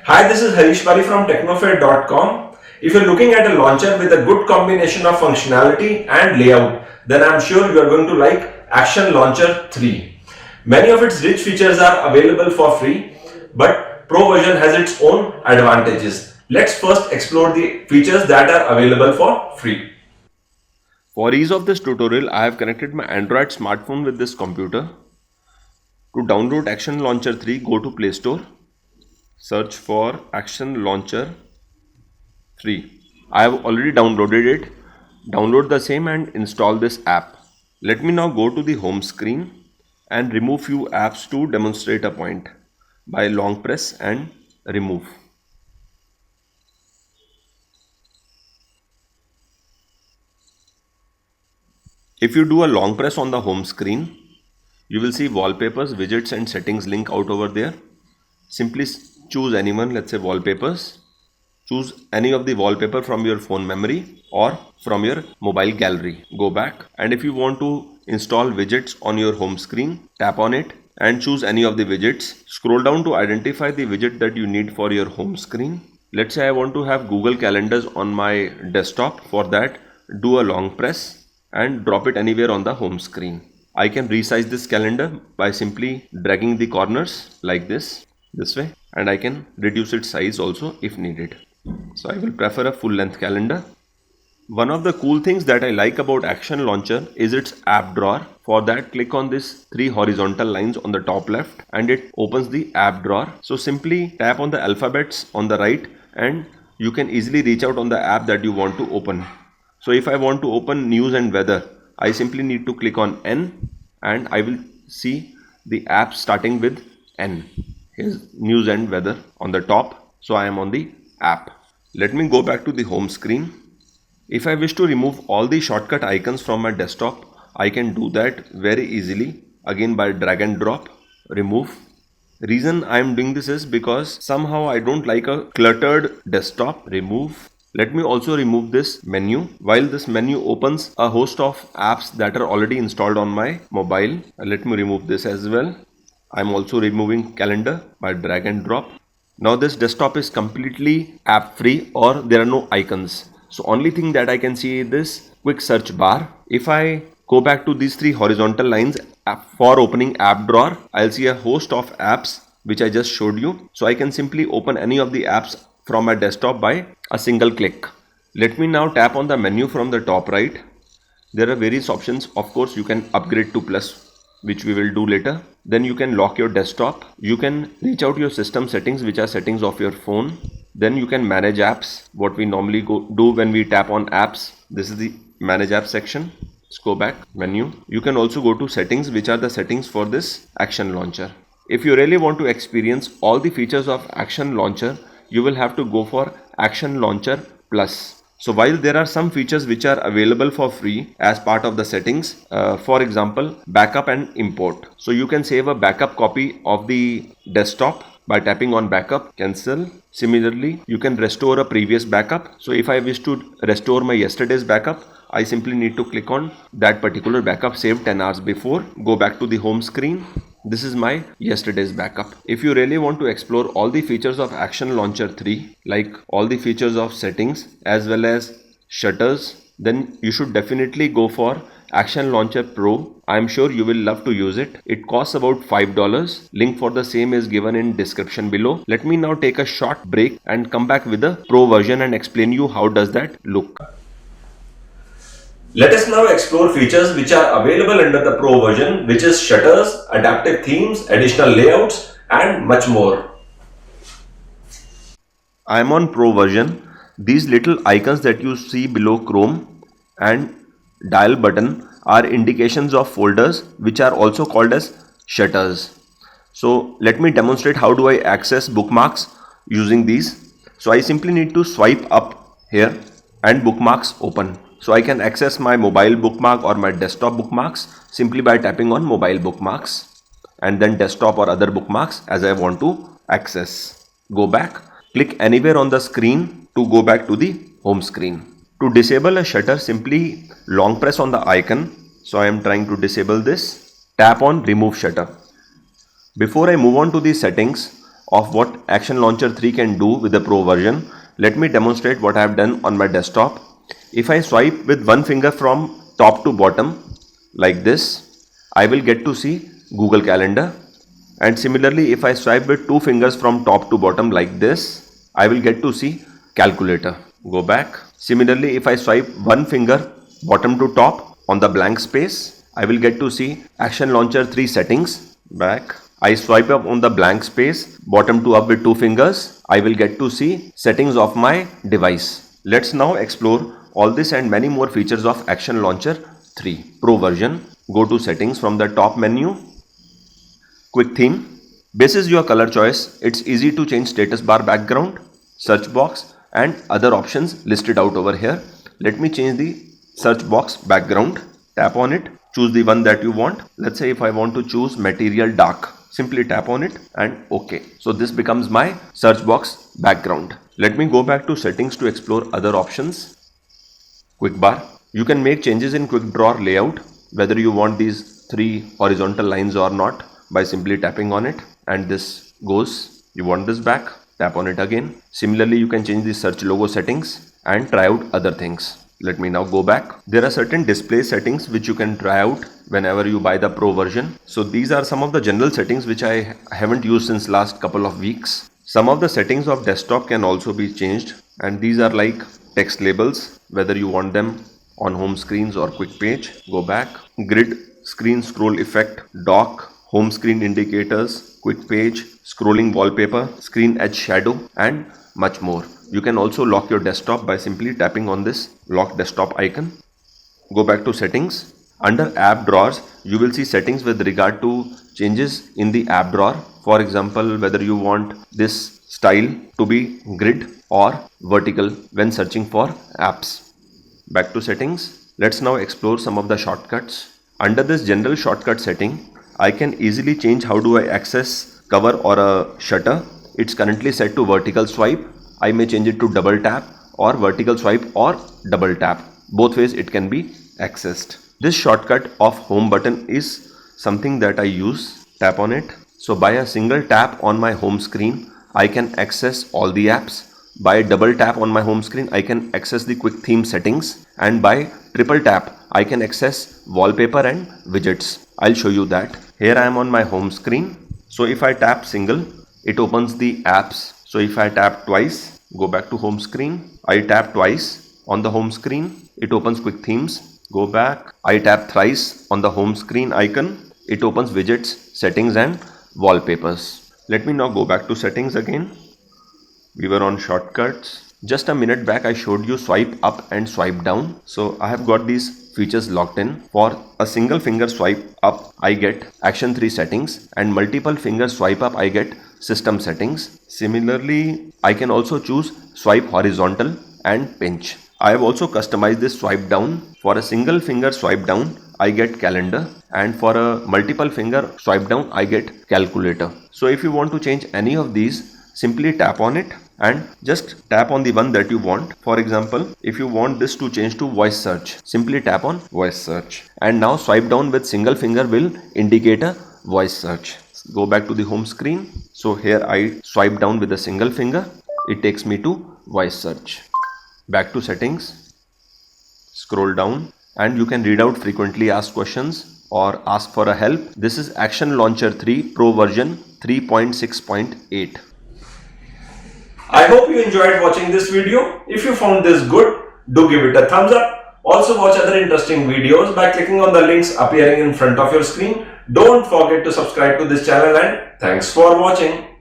Hi, this is Harish Pari from technofair.com. If you're looking at a launcher with a good combination of functionality and layout, then I'm sure you're going to like Action Launcher 3. Many of its rich features are available for free, but Pro version has its own advantages. Let's first explore the features that are available for free. For ease of this tutorial, I have connected my Android smartphone with this computer. To download Action Launcher 3, go to Play Store, search for Action Launcher 3. I have already downloaded it. Download the same and install this app. Let me now go to the home screen and remove few apps to demonstrate a point by long press and remove. If you do a long press on the home screen, you will see wallpapers, widgets and settings link out over there. Simply choose anyone, let's say wallpapers. Choose any of the wallpaper from your phone memory or from your mobile gallery. Go back, and if you want to install widgets on your home screen, tap on it and choose any of the widgets. Scroll down to identify the widget that you need for your home screen. Let's say I want to have Google Calendars on my desktop. For that, do a long press and drop it anywhere on the home screen. I can resize this calendar by simply dragging the corners like this way, and I can reduce its size also if needed. So I will prefer a full length calendar. One of the cool things that I like about Action Launcher is its app drawer. For that, click on these 3 horizontal lines on the top left and it opens the app drawer. So simply tap on the alphabets on the right and you can easily reach out on the app that you want to open. So if I want to open news and weather, I simply need to click on N and I will see the app starting with N. Here's news and weather on the top. So I am on the app. Let me go back to the home screen. If I wish to remove all the shortcut icons from my desktop, I can do that very easily, again by drag and drop, remove. Reason I am doing this is because somehow I don't like a cluttered desktop. Remove. Let me also remove this menu. While this menu opens a host of apps that are already installed on my mobile, let me remove this as well. I am also removing calendar by drag and drop. Now this desktop is completely app free, or there are no icons. So only thing that I can see is this quick search bar. If I go back to these 3 horizontal lines for opening app drawer, I'll see a host of apps which I just showed you. So I can simply open any of the apps from my desktop by a single click. Let me now tap on the menu from the top right. There are various options. Of course, you can upgrade to plus, which we will do later. Then you can lock your desktop. You can reach out your system settings, which are settings of your phone. Then you can manage apps, what we normally do when we tap on apps. This is the manage apps section. Let's go back, menu. You can also go to settings, which are the settings for this Action Launcher. If you really want to experience all the features of Action Launcher, you will have to go for Action Launcher Plus. So while there are some features which are available for free as part of the settings, for example, backup and import. So you can save a backup copy of the desktop by tapping on backup, cancel. Similarly, you can restore a previous backup. So if I wish to restore my yesterday's backup, I simply need to click on that particular backup saved 10 hours before, go back to the home screen. This is my yesterday's backup. If you really want to explore all the features of Action Launcher 3, like all the features of settings as well as shutters, then you should definitely go for Action Launcher Pro. I am sure you will love to use it. It costs about $5. Link for the same is given in description below. Let me now take a short break and come back with the Pro version and explain you how does that look. Let us now explore features which are available under the Pro version, which is shutters, adaptive themes, additional layouts, and much more. I am on Pro version. These little icons that you see below Chrome and dial button are indications of folders, which are also called as shutters. So let me demonstrate how do I access bookmarks using these. So I simply need to swipe up here and bookmarks open. So I can access my mobile bookmark or my desktop bookmarks simply by tapping on mobile bookmarks, and then desktop or other bookmarks as I want to access. Go back, click anywhere on the screen to go back to the home screen. To disable a shutter, simply long press on the icon. So I am trying to disable this. Tap on remove shutter. Before I move on to the settings, of what Action Launcher 3 can do with the Pro version. Let me demonstrate what I have done on my desktop. If I swipe with one finger from top to bottom like this, I will get to see Google Calendar. And similarly, if I swipe with two fingers from top to bottom like this, I will get to see Calculator. Go back. Similarly, if I swipe one finger bottom to top on the blank space, I will get to see Action Launcher 3 settings. Back. I swipe up on the blank space, bottom to up with two fingers, I will get to see settings of my device. Let's now explore all this and many more features of Action Launcher 3 Pro version. Go to settings from the top menu. Quick theme. Basis your color choice, it's easy to change status bar background, search box and other options listed out over here. Let me change the search box background. Tap on it, choose the one that you want. Let's say if I want to choose material dark, simply tap on it and OK. So this becomes my search box background. Let me go back to settings to explore other options. Quick bar. You can make changes in quick draw layout, whether you want these three horizontal lines or not, by simply tapping on it, and this goes. You want this back, tap on it again. Similarly, you can change the search logo settings and try out other things. Let me now go back. There are certain display settings which you can try out whenever you buy the Pro version. So these are some of the general settings which I haven't used since last couple of weeks. Some of the settings of desktop can also be changed, and these are like text labels, whether you want them on home screens or quick page. Go back. Grid, screen scroll effect, dock, home screen indicators, quick page, scrolling wallpaper, screen edge shadow and much more. You can also lock your desktop by simply tapping on this lock desktop icon. Go back to settings. Under app drawers, you will see settings with regard to changes in the app drawer. For example, whether you want this style to be grid or vertical when searching for apps. Back to settings. Let's now explore some of the shortcuts. Under this general shortcut setting, I can easily change how do I access cover or a shutter. It's currently set to vertical swipe. I may change it to double tap or vertical swipe or double tap. Both ways it can be accessed. This shortcut of home button is something that I use. Tap on it. So by a single tap on my home screen, I can access all the apps. By double tap on my home screen, I can access the quick theme settings, and by triple tap, I can access wallpaper and widgets. I'll show you that. Here I am on my home screen. So if I tap single, it opens the apps. So if I tap twice, go back to home screen. I tap twice on the home screen, it opens quick themes. Go back. I tap thrice on the home screen icon. It opens widgets, settings and wallpapers. Let me now go back to settings again. We were on shortcuts. Just a minute back I showed you swipe up and swipe down. So I have got these features locked in. For a single finger swipe up, I get Action 3 settings, and multiple finger swipe up, I get system settings. Similarly, I can also choose swipe horizontal and pinch. I have also customized this swipe down. For a single finger swipe down, I get calendar, and for a multiple finger swipe down, I get calculator. So if you want to change any of these, simply tap on it and just tap on the one that you want. For example, if you want this to change to voice search, simply tap on voice search. And now swipe down with single finger will indicate a voice search. Go back to the home screen. So here I swipe down with a single finger. It takes me to voice search. Back to settings. Scroll down and you can read out frequently asked questions or ask for a help. This is Action Launcher 3 Pro version 3.6.8. I hope you enjoyed watching this video. If you found this good, do give it a thumbs up. Also watch other interesting videos by clicking on the links appearing in front of your screen. Don't forget to subscribe to this channel, and thanks for watching.